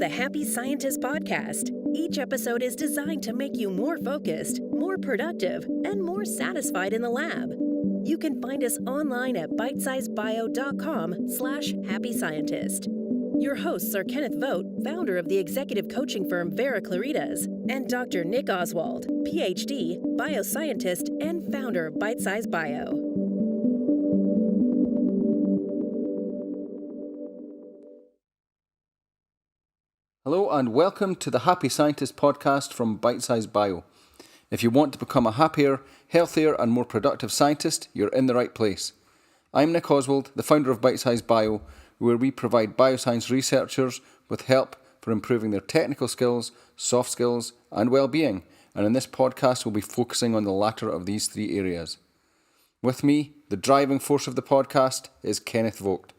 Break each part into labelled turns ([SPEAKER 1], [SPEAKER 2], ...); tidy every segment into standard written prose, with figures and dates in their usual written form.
[SPEAKER 1] the Happy Scientist podcast. Each episode is designed to make you more focused, more productive, and more satisfied in the lab. You can find us online at bitesizebio.com/happy scientist. Your hosts are Kenneth Vogt, founder of the executive coaching firm Vera Claritas, and Dr. Nick Oswald, PhD, bioscientist, and founder of Bitesize Bio.
[SPEAKER 2] Hello and welcome to the Happy Scientist podcast from Bitesize Bio. If you want to become a happier, healthier and more productive scientist, you're in the right place. I'm Nick Oswald, the founder of Bitesize Bio, where we provide bioscience researchers with help for improving their technical skills, soft skills and well-being. And in this podcast we'll be focusing on the latter of these three areas. With me, the driving force of the podcast is Kenneth Vogt.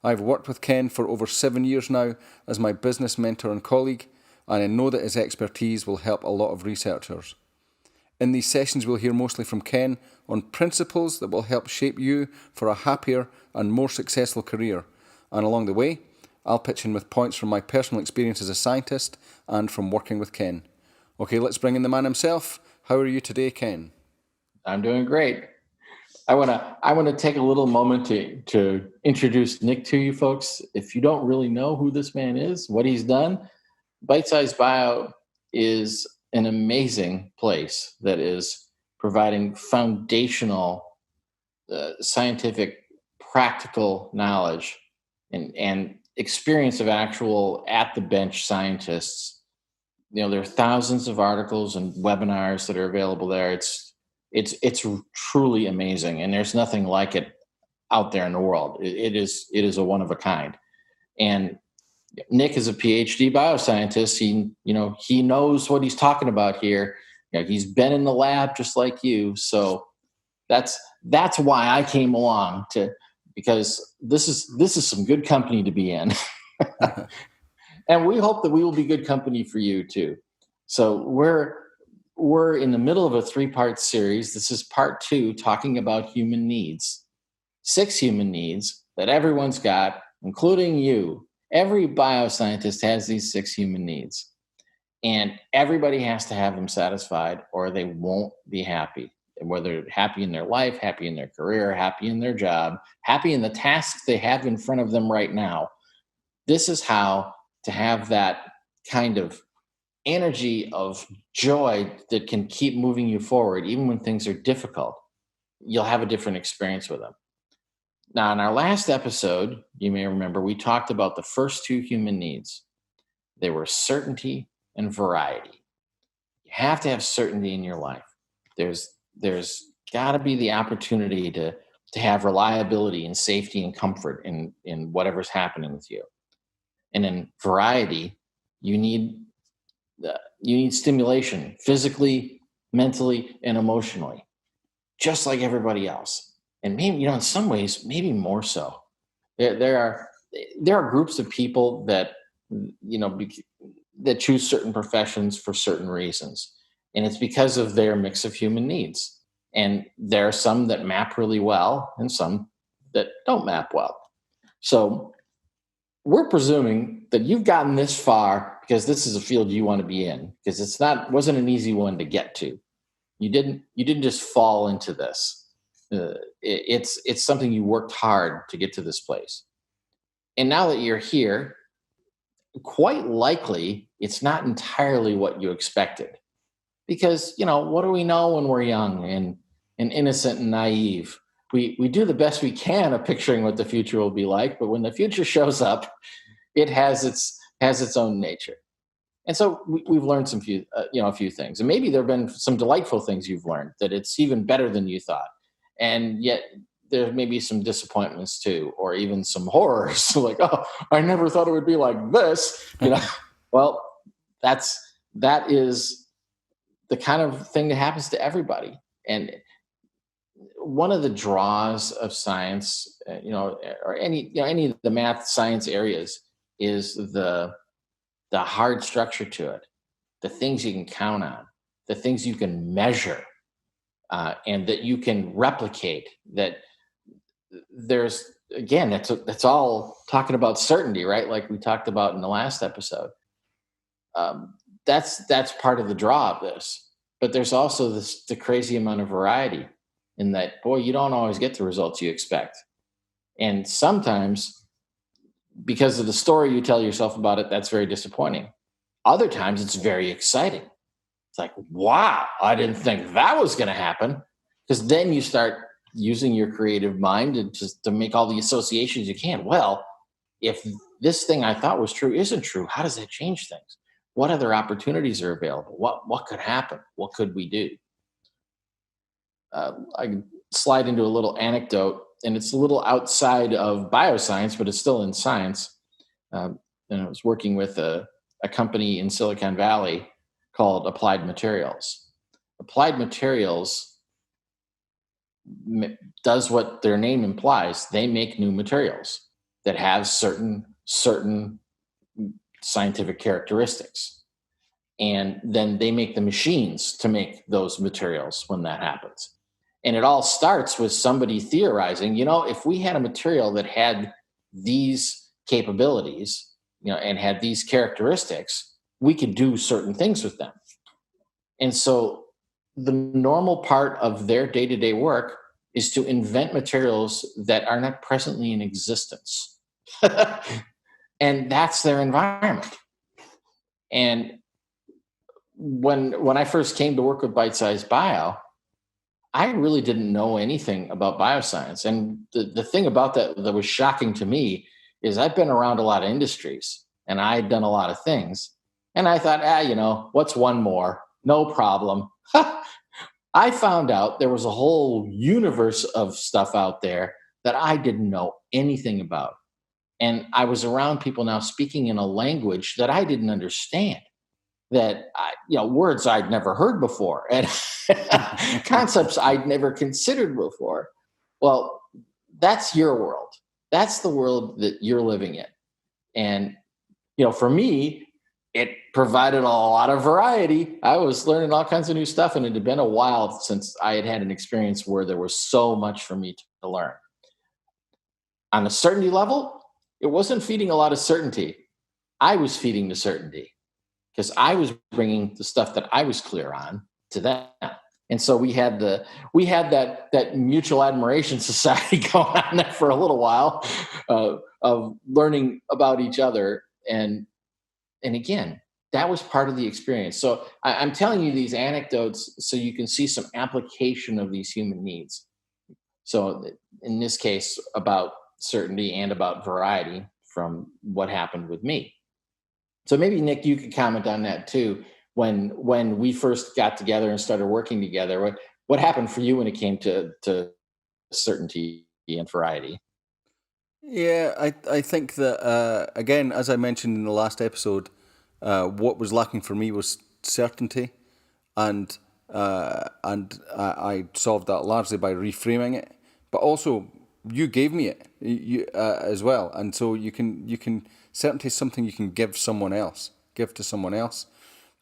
[SPEAKER 2] I've worked with Ken for over 7 years now as my business mentor and colleague, and I know that his expertise will help a lot of researchers. In these sessions we'll hear mostly from Ken on principles that will help shape you for a happier and more successful career. And along the way, I'll pitch in with points from my personal experience as a scientist and from working with Ken. Okay, let's bring in the man himself. How are you today, Ken?
[SPEAKER 3] I'm doing great. I want to take a little moment to introduce Nick to you folks. If you don't really know who this man is, what he's done, Bitesize Bio is an amazing place that is providing foundational scientific, practical knowledge and experience of actual at the bench scientists. You know, there are thousands of articles and webinars that are available there. It's truly amazing, and there's nothing like it out there in the world. It is a one of a kind. And Nick is a PhD bioscientist. He knows what he's talking about here. You know, he's been in the lab just like you. So that's why I came along because this is some good company to be in. And we hope that we will be good company for you too. So we're in the middle of a 3-part series. This is part 2, talking about human needs. 6 human needs that everyone's got, including you. Every bioscientist has these 6 human needs. And everybody has to have them satisfied or they won't be happy. Whether happy in their life, happy in their career, happy in their job, happy in the tasks they have in front of them right now. This is how to have that kind of energy of joy that can keep moving you forward even when things are difficult. You'll have a different experience with them. Now, in our last episode, you may remember, we talked about the first 2 human needs. They were certainty and variety. You have to have certainty in your life. There's got to be the opportunity to have reliability and safety and comfort in whatever's happening with you. And in variety, you need stimulation physically, mentally, and emotionally, just like everybody else. And maybe, in some ways, maybe more so. There are groups of people that, that choose certain professions for certain reasons. And it's because of their mix of human needs. And there are some that map really well and some that don't map well. So we're presuming that you've gotten this far because this is a field you want to be in, because wasn't an easy one to get to. You didn't just fall into this. It's something you worked hard to get to this place. And now that you're here, quite likely it's not entirely what you expected. Because, what do we know when we're young and innocent and naive? We do the best we can of picturing what the future will be like, but when the future shows up, it has its own nature. And so we've learned a few things, and maybe there have been some delightful things you've learned, that it's even better than you thought, and yet there may be some disappointments too, or even some horrors, like, oh, I never thought it would be like this. Well, that is the kind of thing that happens to everybody. And one of the draws of science, or any of the math science areas, is the hard structure to it, the things you can count on, the things you can measure, and that you can replicate. That there's, again, that's all talking about certainty, right? Like we talked about in the last episode. That's part of the draw of this. But there's also the crazy amount of variety in that, boy, you don't always get the results you expect. And sometimes, because of the story you tell yourself about it, that's very disappointing. Other times it's very exciting. It's like, wow, I didn't think that was going to happen. Because then you start using your creative mind and just to make all the associations you can. Well, if this thing I thought was true isn't true, how does that change things? What other opportunities are available? What could happen? What could we do? I can slide into a little anecdote, and it's a little outside of bioscience, but it's still in science. And I was working with a company in Silicon Valley called Applied Materials. Applied Materials does what their name implies. They make new materials that have certain scientific characteristics. And then they make the machines to make those materials when that happens. And it all starts with somebody theorizing, if we had a material that had these capabilities, and had these characteristics, we could do certain things with them. And so the normal part of their day-to-day work is to invent materials that are not presently in existence. And that's their environment. And when I first came to work with Bitesize Bio, I really didn't know anything about bioscience. And the thing about that was shocking to me is I've been around a lot of industries and I'd done a lot of things. And I thought, what's one more? No problem. I found out there was a whole universe of stuff out there that I didn't know anything about. And I was around people now speaking in a language that I didn't understand, words I'd never heard before and concepts I'd never considered before. Well, that's your world. That's the world that you're living in. And, for me, it provided a lot of variety. I was learning all kinds of new stuff, and it had been a while since I had had an experience where there was so much for me to learn. On the certainty level, it wasn't feeding a lot of certainty. I was feeding the certainty because I was bringing the stuff that I was clear on to them. And so we had that mutual admiration society going on there for a little while of learning about each other. And again, that was part of the experience. So I'm telling you these anecdotes so you can see some application of these human needs. So in this case, about certainty and about variety from what happened with me. So maybe, Nick, you could comment on that too. When we first got together and started working together, what happened for you when it came to certainty and variety?
[SPEAKER 2] Yeah, I think that, again, as I mentioned in the last episode, what was lacking for me was certainty, and I solved that largely by reframing it. But also, you gave me it as well, and so you can certainty is something you can give to someone else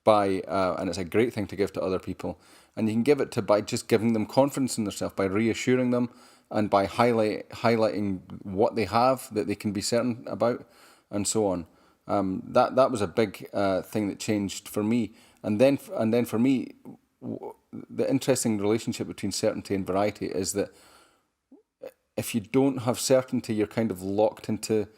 [SPEAKER 2] by, and it's a great thing to give to other people, and you can give it by just giving them confidence in themselves, by reassuring them, and by highlighting what they have that they can be certain about, and so on. That was a big thing that changed for me, and then for me, the interesting relationship between certainty and variety is that if you don't have certainty, you're kind of locked into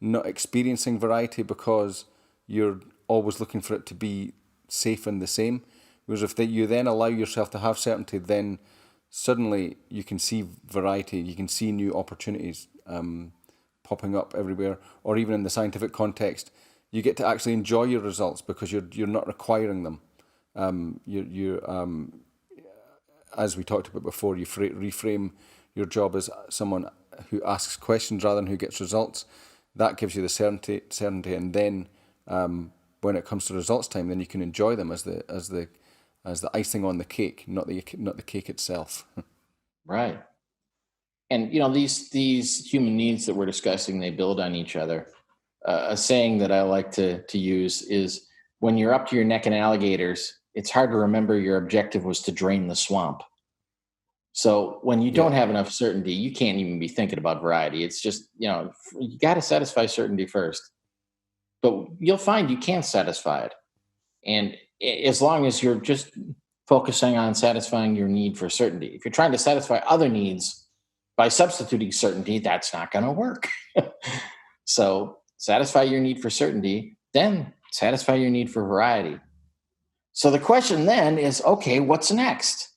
[SPEAKER 2] not experiencing variety because you're always looking for it to be safe and the same. Whereas if you then allow yourself to have certainty, then suddenly you can see variety, you can see new opportunities popping up everywhere, or even in the scientific context, you get to actually enjoy your results because you're not requiring them. As we talked about before, you reframe your job as someone who asks questions rather than who gets results. That gives you the certainty, and then when it comes to results time, then you can enjoy them as the icing on the cake, not the cake itself.
[SPEAKER 3] Right. And these human needs that we're discussing, they build on each other. A saying that I like to use is, when you're up to your neck in alligators, it's hard to remember your objective was to drain the swamp. So when you don't have enough certainty, you can't even be thinking about variety. It's just, you got to satisfy certainty first. But you'll find you can't satisfy it. And as long as you're just focusing on satisfying your need for certainty, if you're trying to satisfy other needs by substituting certainty, that's not going to work. So satisfy your need for certainty, then satisfy your need for variety. So the question then is, okay, what's next?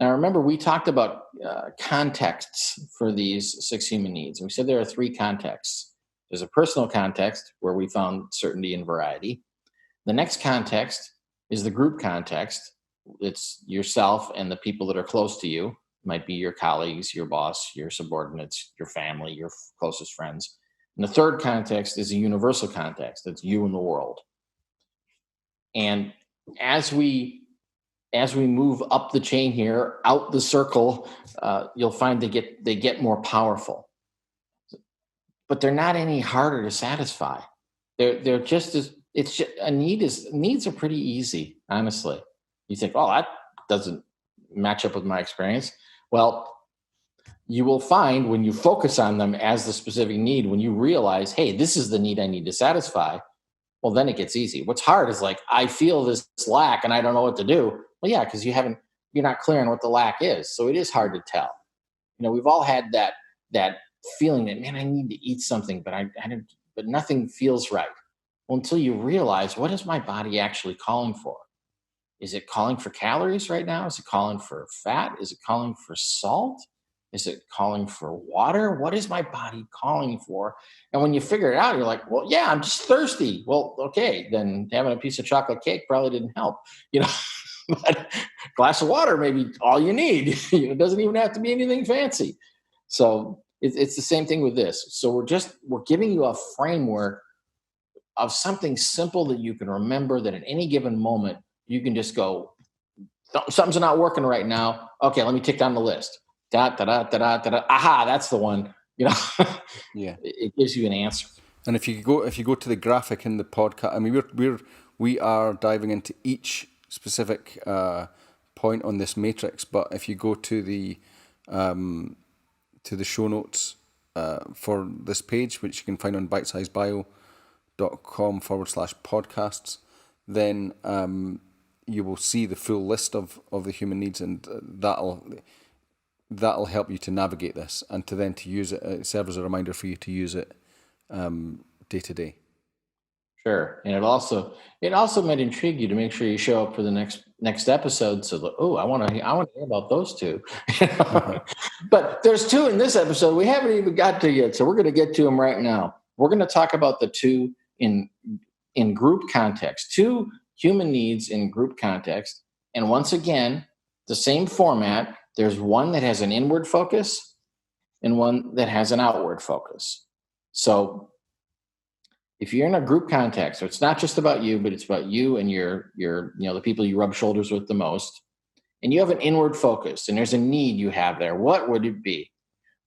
[SPEAKER 3] Now, remember, we talked about contexts for these 6 human needs. We said there are 3 contexts. There's a personal context where we found certainty and variety. The next context is the group context. It's yourself and the people that are close to you. It might be your colleagues, your boss, your subordinates, your family, your closest friends. And the third context is a universal context. That's you and the world. And as we move up the chain here, out the circle, you'll find they get more powerful. But they're not any harder to satisfy. They're just as it's just, needs are pretty easy, honestly. You think, oh, that doesn't match up with my experience. Well, you will find when you focus on them as the specific need, when you realize, hey, this is the need I need to satisfy, well, then it gets easy. What's hard is like, I feel this lack and I don't know what to do. Well, yeah, because you're not clear on what the lack is. So it is hard to tell. We've all had that feeling that, man, I need to eat something, but but nothing feels right. Well, until you realize, what is my body actually calling for? Is it calling for calories right now? Is it calling for fat? Is it calling for salt? Is it calling for water? What is my body calling for? And when you figure it out, you're like, well, yeah, I'm just thirsty. Well, okay, then having a piece of chocolate cake probably didn't help, but a glass of water may be all you need. It doesn't even have to be anything fancy. So it's the same thing with this. So we're giving you a framework of something simple that you can remember, that at any given moment, you can just go, something's not working right now. Okay, let me tick down the list. Da, da, da, da, da, da. Aha, that's the one.
[SPEAKER 2] Yeah.
[SPEAKER 3] It gives you an answer.
[SPEAKER 2] And if you go to the graphic in the podcast, I mean, we are diving into each specific point on this matrix. But if you go to the show notes for this page, which you can find on bitesizebio.com/podcasts, then you will see the full list of the human needs, and that'll help you to navigate this and to use it. It serves as a reminder for you to use it day to day.
[SPEAKER 3] Sure, and it also might intrigue you to make sure you show up for the next episode. So that, I want to hear about those 2. But there's 2 in this episode we haven't even got to yet, so we're going to get to them right now. We're going to talk about the 2 in group context, 2 human needs in group context, and once again, the same format. There's one that has an inward focus and one that has an outward focus. So if you're in a group context, so it's not just about you, but it's about you and your the people you rub shoulders with the most, and you have an inward focus and there's a need you have there, what would it be?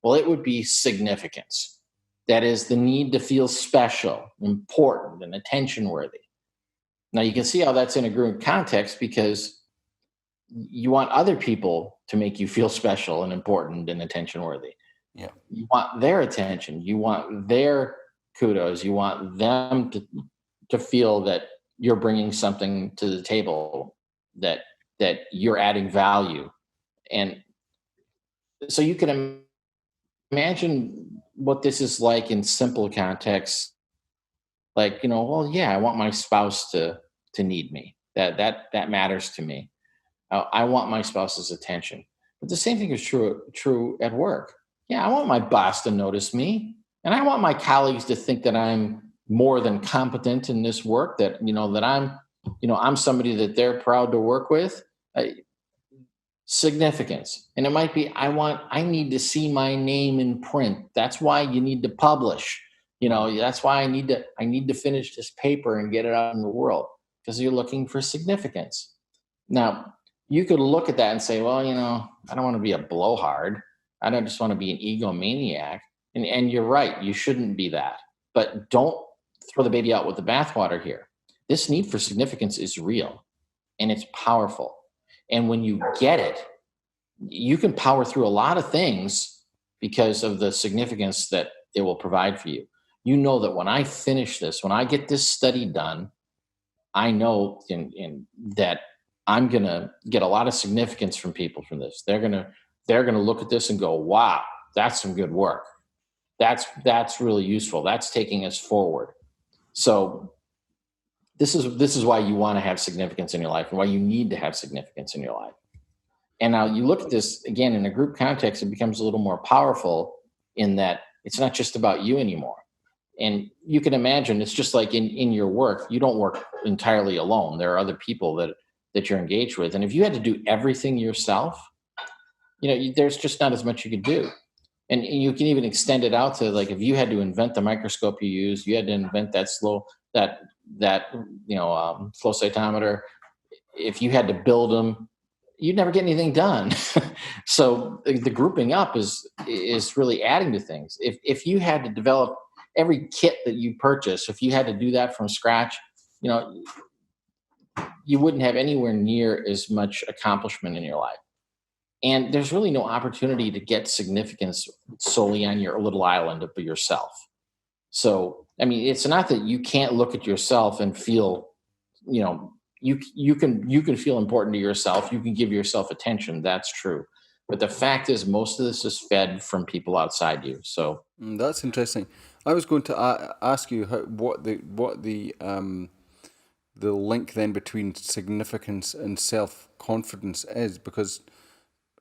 [SPEAKER 3] Well, it would be significance. That is the need to feel special, important, and attention worthy. Now you can see how that's in a group context, because you want other people to make you feel special and important and attention worthy.
[SPEAKER 2] Yeah.
[SPEAKER 3] You want their attention. You want their kudos. You want them to feel that you're bringing something to the table, that you're adding value. And so you can imagine what this is like in simple contexts. Like, well, yeah, I want my spouse to need me. That matters to me. I want my spouse's attention. But the same thing is true at work. Yeah, I want my boss to notice me, and I want my colleagues to think that I'm more than competent in this work. That that I'm somebody that they're proud to work with. Significance, and it might be I need to see my name in print. That's why you need to publish. That's why I need to finish this paper and get it out in the world, because you're looking for significance. Now, you could look at that and say, well, I don't want to be a blowhard. I don't just want to be an egomaniac. And you're right. You shouldn't be that. But don't throw the baby out with the bathwater here. This need for significance is real, and it's powerful. And when you get it, you can power through a lot of things because of the significance that it will provide for you. You know that when I finish this, when I get this study done, I know in that I'm going to get a lot of significance from people from this. They're going to look at this and go, "Wow, that's some good work. That's really useful. That's taking us forward." So this is why you want to have significance in your life and why you need to have significance in your life. And now you look at this again in a group context, it becomes a little more powerful in that it's not just about you anymore. And you can imagine it's just like in your work, you don't work entirely alone. There are other people that you're engaged with. And if you had to do everything yourself, there's just not as much you could do. And you can even extend it out to, like, if you had to invent the microscope you use, you had to invent that that flow cytometer. If you had to build them, you'd never get anything done. So the grouping up is really adding to things. If you had to develop every kit that you purchase, if you had to do that from scratch, you know, you wouldn't have anywhere near as much accomplishment in your life. And there's really no opportunity to get significance solely on your little island of yourself. So, I mean, it's not that you can't look at yourself and feel, you can feel important to yourself. You can give yourself attention. That's true. But the fact is, most of this is fed from people outside you. So,
[SPEAKER 2] That's interesting. I was going to ask you the link then between significance and self confidence is, because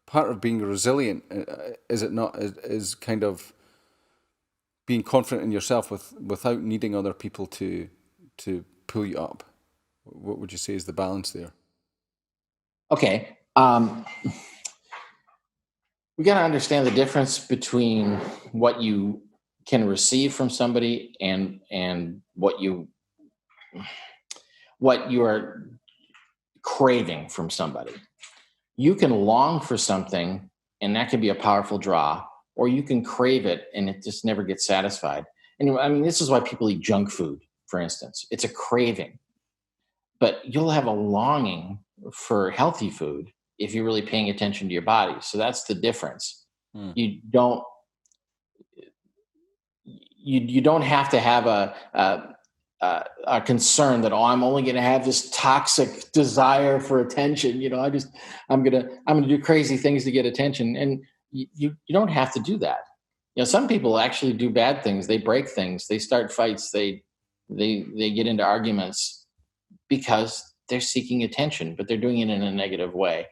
[SPEAKER 2] part of being resilient, is it not, is kind of being confident in yourself without needing other people to pull you up. What would you say is the balance there?
[SPEAKER 3] okay. We got to understand the difference between what you can receive from somebody and what you are craving from somebody. You can long for something, and that can be a powerful draw, or you can crave it and it just never gets satisfied. And I mean, this is why people eat junk food, for instance. It's a craving, but you'll have a longing for healthy food if you're really paying attention to your body. So that's the difference.
[SPEAKER 2] Hmm.
[SPEAKER 3] You don't you don't have to have a concern that, oh, I'm only going to have this toxic desire for attention. I'm gonna do crazy things to get attention, and you don't have to do that. Some people actually do bad things. They break things. They start fights. They get into arguments because they're seeking attention, but they're doing it in a negative way.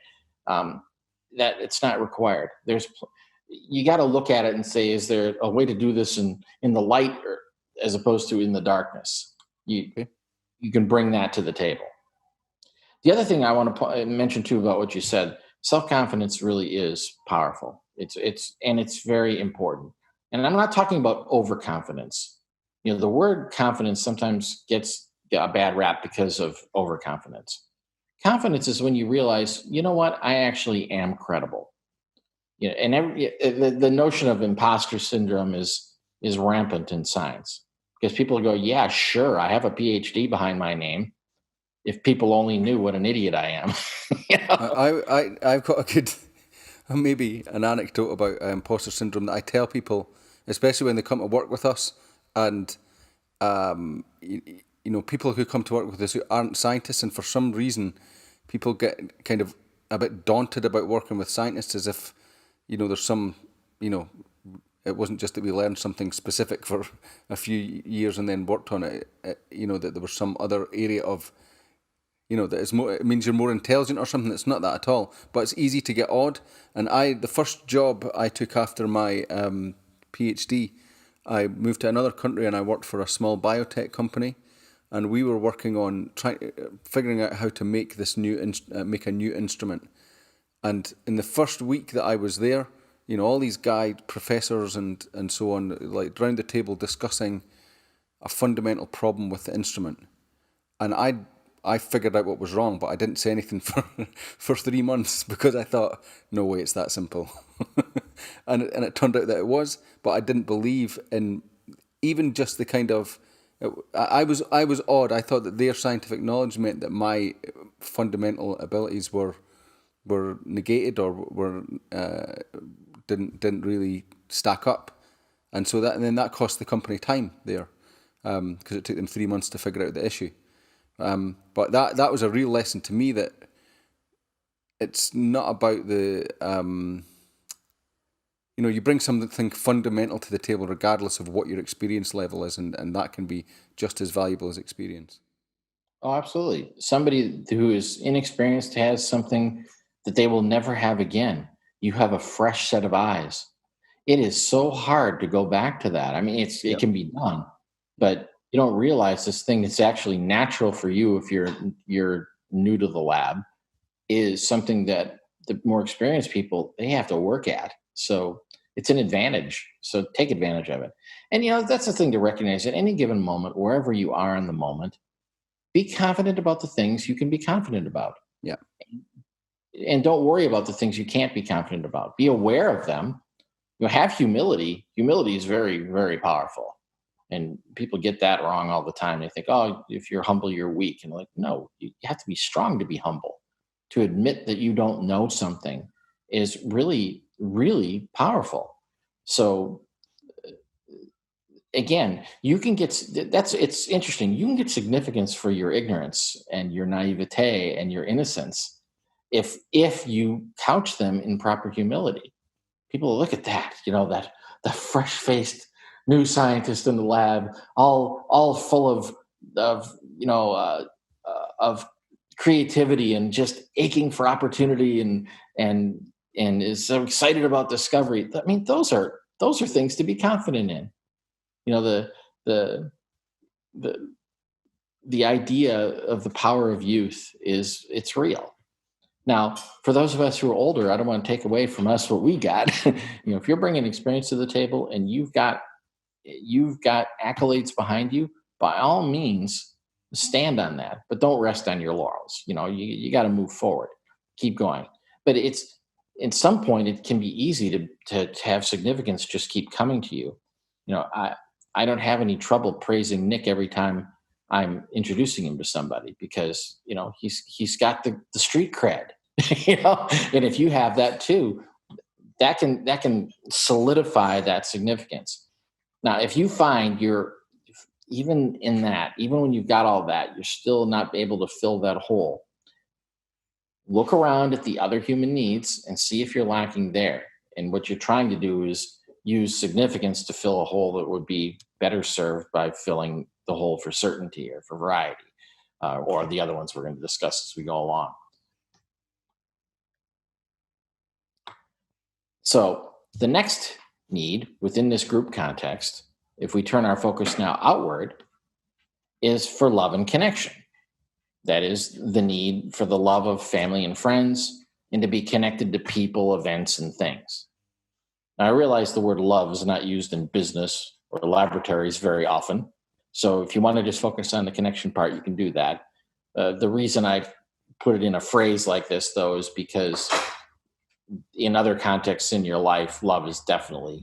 [SPEAKER 3] That it's not required. You got to look at it and say, is there a way to do this in the light, as opposed to in the darkness?
[SPEAKER 2] Okay.
[SPEAKER 3] You can bring that to the table. The other thing I want to mention too about what you said, self-confidence really is powerful. It's very important. And I'm not talking about overconfidence. The word confidence sometimes gets a bad rap because of overconfidence. Confidence is when you realize, you know what, I actually am credible. And the notion of imposter syndrome is rampant in science, because people go, yeah, sure, I have a PhD behind my name. If people only knew what an idiot I am.
[SPEAKER 2] I've got a good, maybe an anecdote about imposter syndrome that I tell people, especially when they come to work with us, and people who come to work with us who aren't scientists, and for some reason, people get kind of a bit daunted about working with scientists, as if there's some, it wasn't just that we learned something specific for a few years and then worked on it, that there was some other area of, that is more, it means you're more intelligent or something. It's not that at all, but it's easy to get odd. And the first job I took after my PhD, I moved to another country and I worked for a small biotech company, and we were working on figuring out how to make this make a new instrument. And in the first week that I was there, all these professors and so on, like round the table discussing a fundamental problem with the instrument. And I figured out what was wrong, but I didn't say anything for 3 months, because I thought, no way, it's that simple. and it turned out that it was, but I didn't believe in even just the kind of, I was odd. I thought that their scientific knowledge meant that my fundamental abilities were negated, or were didn't really stack up, and then that cost the company time there, because it took them 3 months to figure out the issue. But that was a real lesson to me, that it's not about the you bring something fundamental to the table regardless of what your experience level is, and that can be just as valuable as experience.
[SPEAKER 3] Oh, absolutely. Somebody who is inexperienced has something that they will never have again. You have a fresh set of eyes. It is so hard to go back to that. I mean, it
[SPEAKER 2] Yep.
[SPEAKER 3] can be done, but you don't realize this thing that's actually natural for you if you're new to the lab is something that the more experienced people they have to work at. So it's an advantage. So take advantage of it. And that's the thing to recognize at any given moment, wherever you are in the moment, be confident about the things you can be confident about.
[SPEAKER 2] Yeah.
[SPEAKER 3] And don't worry about the things you can't be confident about. Be aware of them. Have humility. Humility is very, very powerful. And people get that wrong all the time. They think, oh, if you're humble, you're weak. And like, no, you have to be strong to be humble. To admit that you don't know something is really, really powerful. So again, you can get it's interesting. You can get significance for your ignorance and your naivete and your innocence if you couch them in proper humility. People look at that, that the fresh faced new scientist in the lab, all full of of creativity and just aching for opportunity and and is so excited about discovery. I mean, those are things to be confident in. You know, the the the idea of the power of youth it's real. Now, for those of us who are older, I don't want to take away from us what we got. If you're bringing experience to the table and you've got accolades behind you, by all means, stand on that, but don't rest on your laurels. You got to move forward, keep going. But it's at some point it can be easy to have significance just keep coming to you. I don't have any trouble praising Nick every time I'm introducing him to somebody because he's got the street cred. And if you have that too, that can solidify that significance. Now, if you find even in that, even when you've got all that, you're still not able to fill that hole, look around at the other human needs and see if you're lacking there. And what you're trying to do is use significance to fill a hole that would be better served by filling the hole for certainty or for variety, or the other ones we're going to discuss as we go along. So the next need within this group context, if we turn our focus now outward, is for love and connection. That is the need for the love of family and friends and to be connected to people, events, and things. Now, I realize the word love is not used in business or laboratories very often. So if you want to just focus on the connection part, you can do that. The reason I put it in a phrase like this, though, is because in other contexts in your life, love is definitely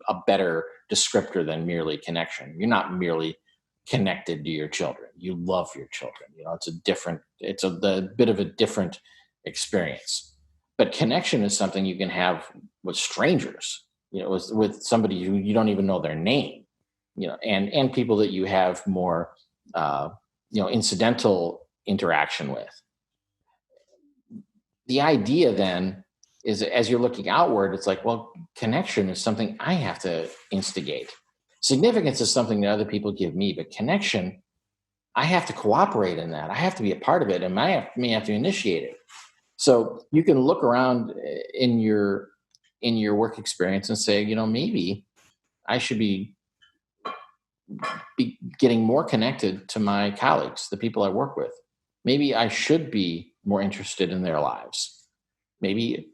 [SPEAKER 3] a better descriptor than merely connection. You're not merely connected to your children. You love your children. It's a bit of a different experience. But connection is something you can have with strangers, with somebody who you don't even know their name, and people that you have more, incidental interaction with. The idea then is as you're looking outward, it's like, well, connection is something I have to instigate. Significance is something that other people give me, but connection, I have to cooperate in that. I have to be a part of it, and I may have to initiate it. So you can look around in your work experience and say, maybe I should be getting more connected to my colleagues, the people I work with. Maybe I should be more interested in their lives. Maybe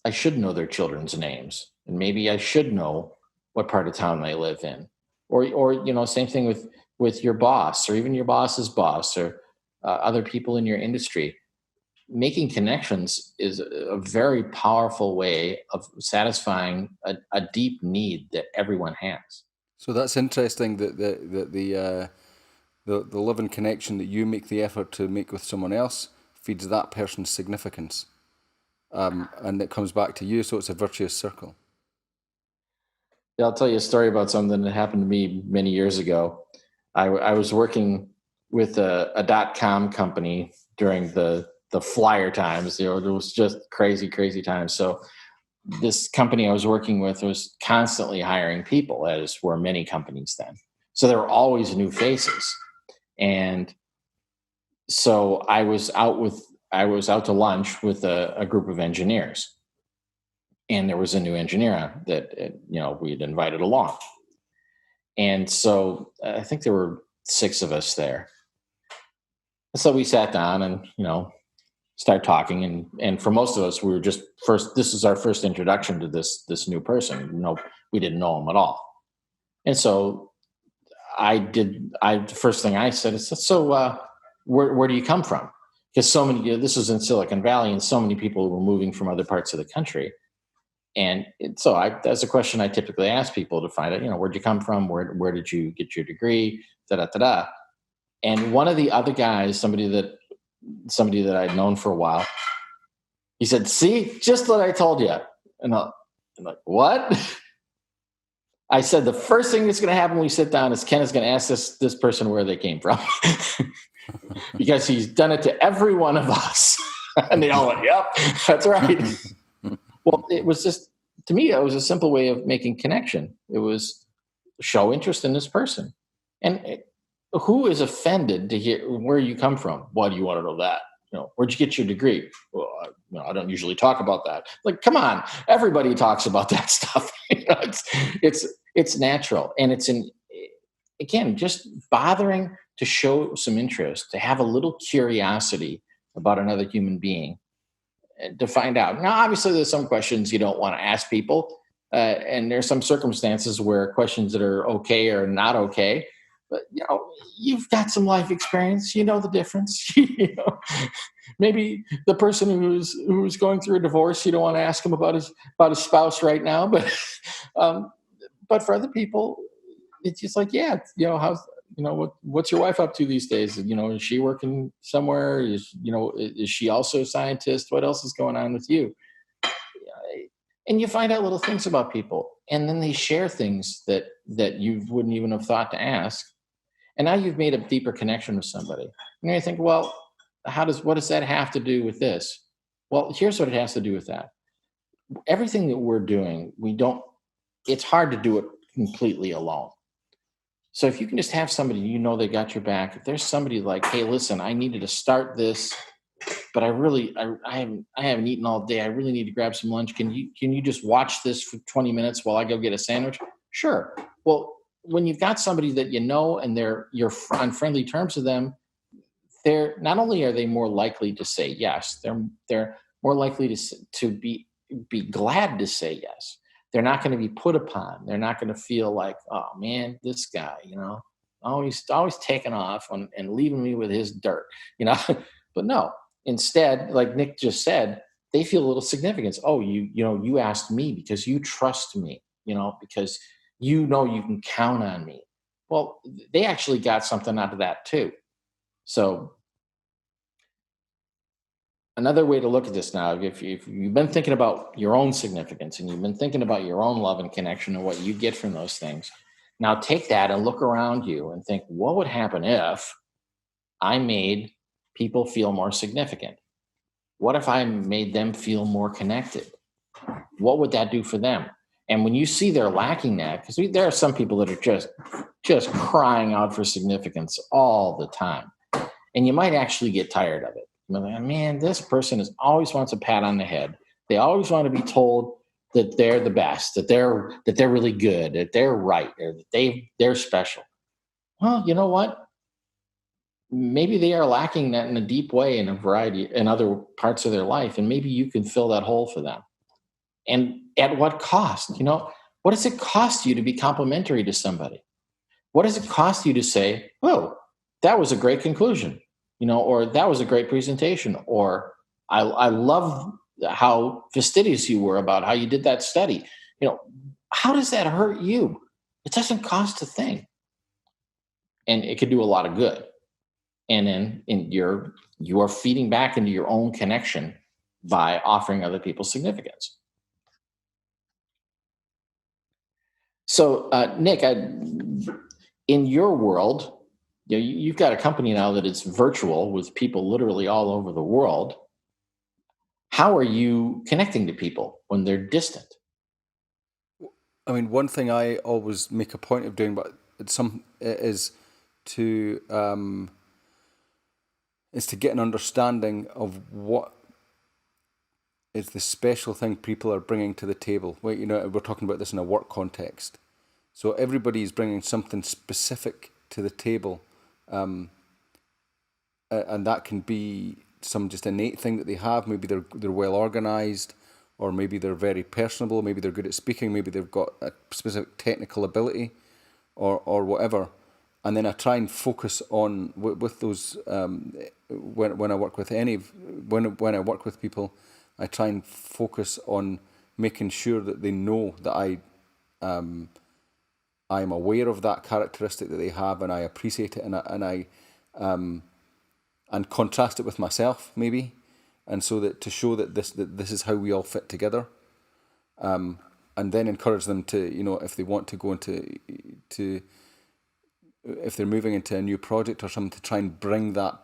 [SPEAKER 3] I should know their children's names, and maybe I should know what part of town they live in. Or same thing with your boss, or even your boss's boss, or other people in your industry. Making connections is a very powerful way of satisfying a deep need that everyone has.
[SPEAKER 2] So that's interesting that the love and connection that you make the effort to make with someone else feeds that person's significance, and it comes back to you. So it's a virtuous circle.
[SPEAKER 3] Yeah, I'll tell you a story about something that happened to me many years ago. I was working with a .com company during the flyer times. It was just crazy times. So this company I was working with was constantly hiring people, as were many companies then. So there were always new faces. And so I was out to lunch with a group of engineers, and there was a new engineer that we'd invited along. And so I think there were 6 of us there. So we sat down and start talking, and for most of us, we were just this is our first introduction to this new person. We didn't know him at all. And so the first thing I said is, so where do you come from? Because so many, this was in Silicon Valley, and so many people were moving from other parts of the country. And that's a question I typically ask people to find out, where'd you come from? Where did you get your degree? Da da da da. And one of the other guys, somebody that I'd known for a while, he said, "See, just what I told you." And I'm like, "What?" I said, "The first thing that's going to happen when we sit down is Ken is going to ask this person where they came from," because he's done it to every one of us. And they all went, "Yep, that's right." Well, it was just, to me, it was a simple way of making connection. It was show interest in this person. And who is offended to hear where you come from? Why do you want to know that? Where'd you get your degree? Well, I don't usually talk about that. Like, come on, everybody talks about that stuff. It's natural, and it's again, just bothering to show some interest, to have a little curiosity about another human being, to find out. Now, obviously, there's some questions you don't want to ask people, and there's some circumstances where questions that are okay or not okay. But you've got some life experience. You know the difference. Maybe the person who's going through a divorce, you don't want to ask him about his spouse right now. But but for other people, it's just like, yeah, how's what's your wife up to these days? Is she working somewhere? Is she also a scientist? What else is going on with you? And you find out little things about people, and then they share things that you wouldn't even have thought to ask. And now you've made a deeper connection with somebody. And you think, well, what does that have to do with this? Well, here's what it has to do with that. Everything that we're doing, it's hard to do it completely alone. So if you can just have somebody, they got your back. If there's somebody like, hey, listen, I needed to start this, but I haven't eaten all day. I really need to grab some lunch. Can you just watch this for 20 minutes while I go get a sandwich? Sure. Well, when you've got somebody that and you're on friendly terms with them, they're not only are they more likely to say yes, they're more likely to be glad to say yes. They're not going to be put upon. They're not going to feel like, oh man, this guy, always taking off and leaving me with his dirt, But no, instead, like Nick just said, they feel a little significance. Oh, you asked me because you trust me, because you can count on me. Well, they actually got something out of that too. So another way to look at this now, if you've been thinking about your own significance and you've been thinking about your own love and connection and what you get from those things, now take that and look around you and think, what would happen if I made people feel more significant? What if I made them feel more connected? What would that do for them? And when you see they're lacking that, because there are some people that are just crying out for significance all the time, and you might actually get tired of it. Like, man, this person always wants a pat on the head. They always want to be told that they're the best, that they're really good, that they're right, or that they're special. Well, you know what? Maybe they are lacking that in a deep way in a variety in other parts of their life, and maybe you can fill that hole for them. And at what cost? What does it cost you to be complimentary to somebody? What does it cost you to say, "Oh, that was a great conclusion," or "That was a great presentation," or I love how fastidious you were about how you did that study. How does that hurt you? It doesn't cost a thing, and it could do a lot of good. And then you are feeding back into your own connection by offering other people significance. So, Nick, in your world, you've got a company now that is virtual with people literally all over the world. How are you connecting to people when they're distant?
[SPEAKER 2] I mean, one thing I always make a point of doing, but it is to get an understanding of what is the special thing people are bringing to the table. Well, we're talking about this in a work context, so everybody is bringing something specific to the table, and that can be some just innate thing that they have. Maybe they're well organized, or maybe they're very personable. Maybe they're good at speaking. Maybe they've got a specific technical ability, or whatever. And then I try and focus on with those when I work with when I work with people, I try and focus on making sure that they know that I am aware of that characteristic that they have, and I appreciate it, and contrast it with myself, maybe, and so that to show that this is how we all fit together, and then encourage them to, if they want to go to if they're moving into a new project or something, to try and bring that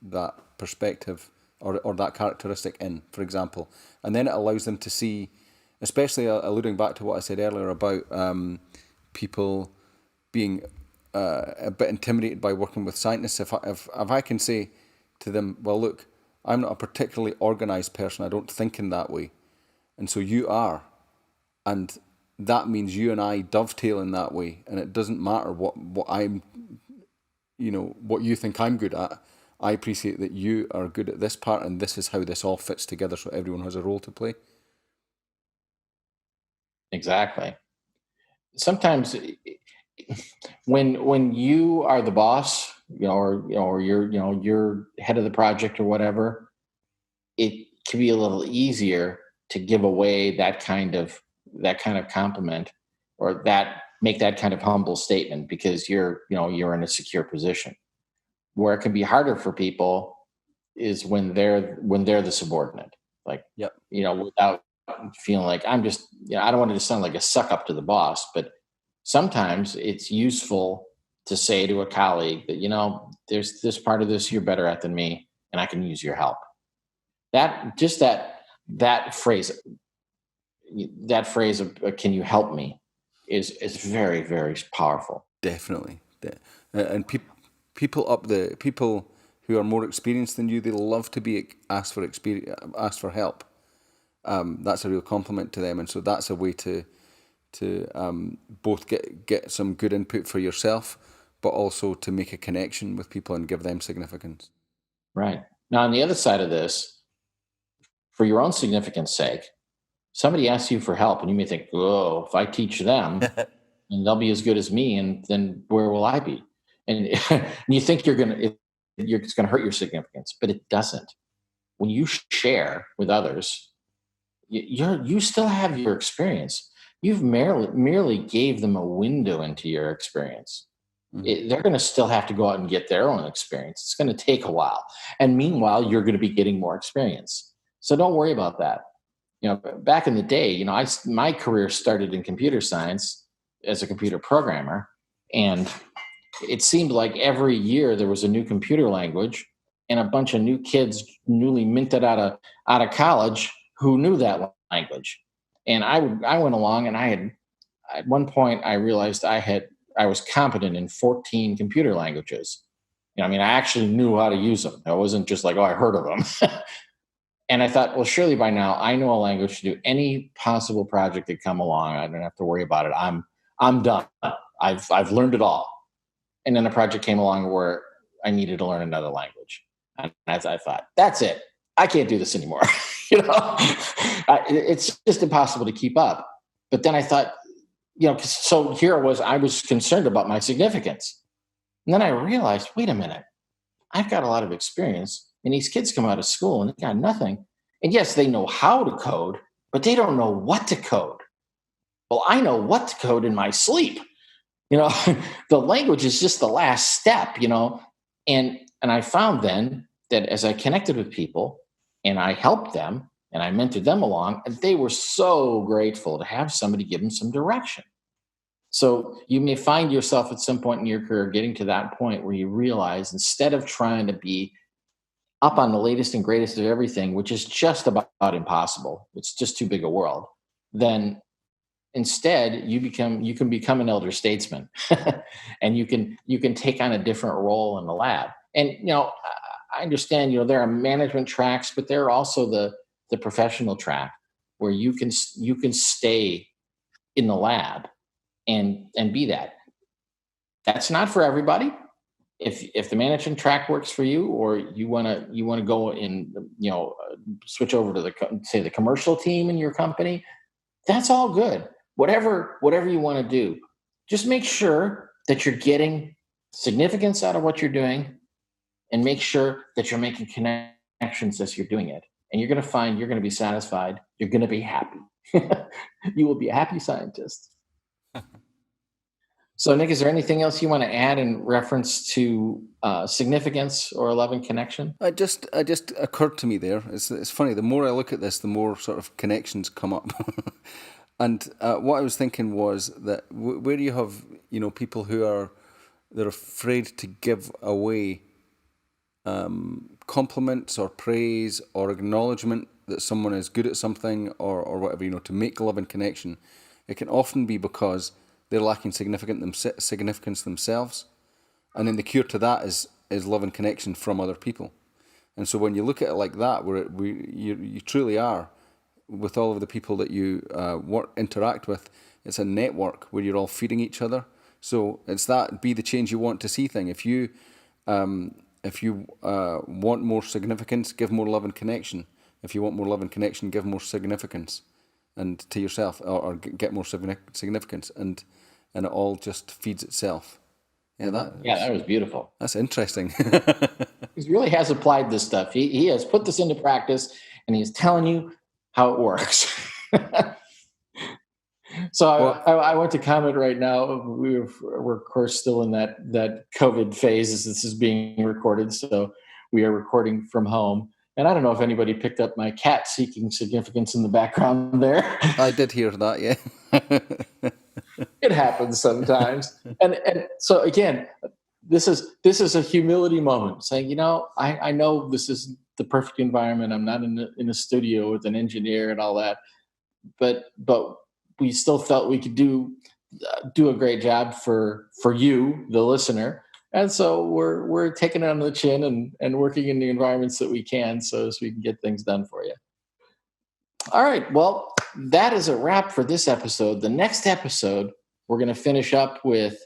[SPEAKER 2] that perspective or that characteristic in, for example, and then it allows them to see, especially alluding back to what I said earlier about people being a bit intimidated by working with scientists. If I can say to them, well, look, I'm not a particularly organized person. I don't think in that way, and so you are, and that means you and I dovetail in that way, and it doesn't matter what I'm, what you think I'm good at. I appreciate that you are good at this part, and this is how this all fits together, so everyone has a role to play.
[SPEAKER 3] Exactly. Sometimes when you are the boss, or you're head of the project or whatever, it can be a little easier to give away that kind of compliment, or that make that kind of humble statement, because you're in a secure position. Where it can be harder for people is when they're the subordinate, like,
[SPEAKER 2] Yep.
[SPEAKER 3] without feeling like I'm just, I don't want to just sound like a suck up to the boss, but sometimes it's useful to say to a colleague that, there's this part of this you're better at than me, and I can use your help. That phrase, of can you help me, is very, very powerful.
[SPEAKER 2] Definitely. And people who are more experienced than you, they love to be asked for help. That's a real compliment to them, and so that's a way to both get some good input for yourself, but also to make a connection with people and give them significance.
[SPEAKER 3] Right. Now, on the other side of this, for your own significance sake, somebody asks you for help, and you may think, oh, if I teach them, and they'll be as good as me, and then where will I be? And, and you think it's going to hurt your significance, but it doesn't. When you share with others, you still have your experience. You've merely gave them a window into your experience. They're going to still have to go out and get their own experience. It's going to take a while, and meanwhile, you're going to be getting more experience. So don't worry about that. Back in the day, my career started in computer science as a computer programmer, and it seemed like every year there was a new computer language, and a bunch of new kids newly minted out of college who knew that language. And I went along, and I had, at one point, I realized I was competent in 14 computer languages. I mean, I actually knew how to use them. I wasn't just like, oh, I heard of them. And I thought, well, surely by now I know a language to do any possible project that come along. I don't have to worry about it. I'm done. I've learned it all. And then a project came along where I needed to learn another language. And as I thought, that's it. I can't do this anymore. It's just impossible to keep up. But then I thought, so here I was concerned about my significance. And then I realized, wait a minute, I've got a lot of experience, and these kids come out of school and they got nothing. And yes, they know how to code, but they don't know what to code. Well, I know what to code in my sleep. The language is just the last step, and I found then that as I connected with people and I helped them and I mentored them along, and they were so grateful to have somebody give them some direction. So you may find yourself at some point in your career getting to that point where you realize instead of trying to be up on the latest and greatest of everything, which is just about impossible, it's just too big a world, then instead you can become an elder statesman and you can take on a different role in the lab. And I understand, there are management tracks, but there are also the professional track where you can stay in the lab and be that. That's not for everybody. If the management track works for you, or you want to go and switch over to say the commercial team in your company, that's all good. Whatever you want to do, just make sure that you're getting significance out of what you're doing, and make sure that you're making connections as you're doing it. And you're going to find you're going to be satisfied. You're going to be happy. You will be a happy scientist. So, Nick, is there anything else you want to add in reference to significance or love and connection?
[SPEAKER 2] It just occurred to me there. It's funny. The more I look at this, the more sort of connections come up. And what I was thinking was that where you have people they're afraid to give away compliments or praise or acknowledgement that someone is good at something or whatever, to make love and connection, it can often be because they're lacking significance themselves. And then the cure to that is love and connection from other people. And so when you look at it like that, where you truly are, with all of the people that you interact with, it's a network where you're all feeding each other. So it's that be the change you want to see thing. If you want more significance, give more love and connection. If you want more love and connection, give more significance, and to yourself, or get more significance, and it all just feeds itself. Yeah,
[SPEAKER 3] that was beautiful.
[SPEAKER 2] That's interesting.
[SPEAKER 3] He really has applied this stuff. He has put this into practice, and he's telling you how it works. So I want to comment right now. We're of course still in that COVID phase as this is being recorded. So we are recording from home. And I don't know if anybody picked up my cat seeking significance in the background there.
[SPEAKER 2] I did hear that, yeah.
[SPEAKER 3] It happens sometimes. And so again, this is a humility moment, saying, I know this is the perfect environment. I'm not in a studio with an engineer and all that, but we still felt we could do a great job for you, the listener. And so we're taking it on the chin and working in the environments that we can, so we can get things done for you. All right. Well, that is a wrap for this episode. The next episode, we're going to finish up with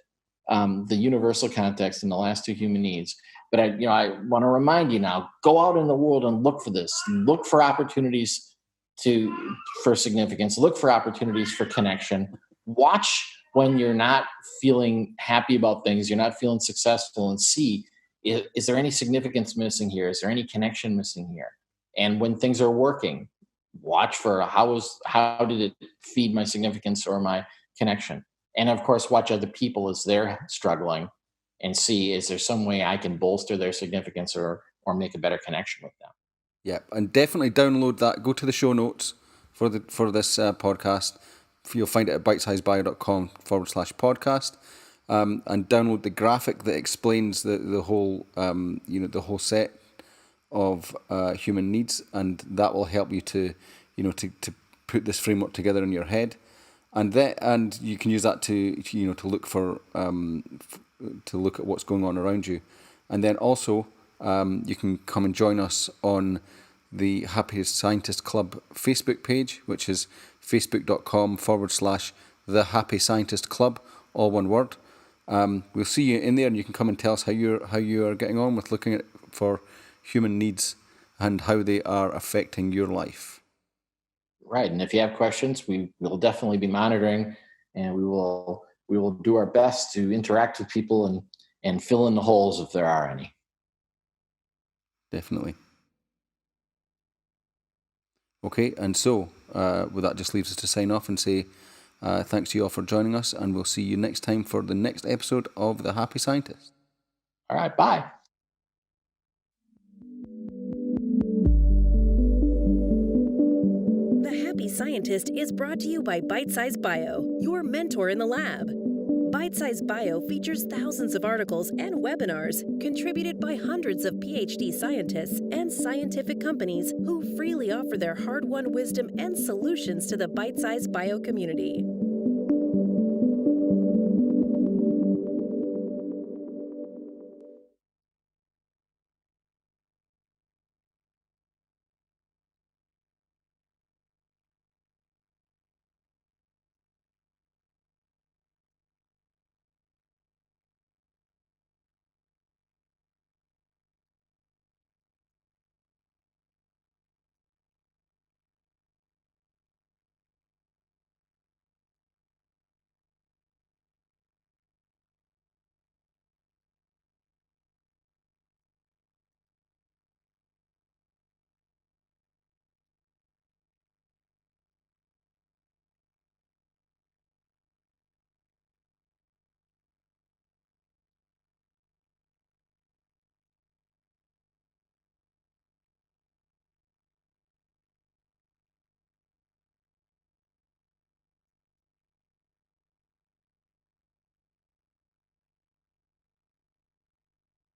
[SPEAKER 3] the universal context and the last two human needs. But I want to remind you now, go out in the world and look for this. Look for opportunities for significance. Look for opportunities for connection. Watch when you're not feeling happy about things, you're not feeling successful, and see, is there any significance missing here? Is there any connection missing here? And when things are working, watch for how did it feed my significance or my connection? And of course, watch other people as they're struggling and see, is there some way I can bolster their significance or make a better connection with them?
[SPEAKER 2] Yeah, and definitely download that. Go to the show notes for this podcast. You'll find it at bitesizebio.com/podcast, and download the graphic that explains the whole the whole set of human needs, and that will help you to put this framework together in your head, and you can use that to look for to look at what's going on around you, and then also you can come and join us on the Happiest Scientist Club Facebook page, which is facebook.com/The Happy Scientist Club, all one word. We'll see you in there, and you can come and tell us how you are getting on with looking for human needs and how they are affecting your life.
[SPEAKER 3] Right, and if you have questions, we will definitely be monitoring, and we will do our best to interact with people and fill in the holes if there are any.
[SPEAKER 2] Definitely. Okay, and so well, that just leaves us to sign off and say thanks to you all for joining us, and we'll see you next time for the next episode of The Happy Scientist.
[SPEAKER 3] All right, bye.
[SPEAKER 1] The Happy Scientist is brought to you by Bitesize Bio, your mentor in the lab. Bitesize Bio features thousands of articles and webinars contributed by hundreds of PhD scientists and scientific companies who freely offer their hard-won wisdom and solutions to the Bitesize Bio community.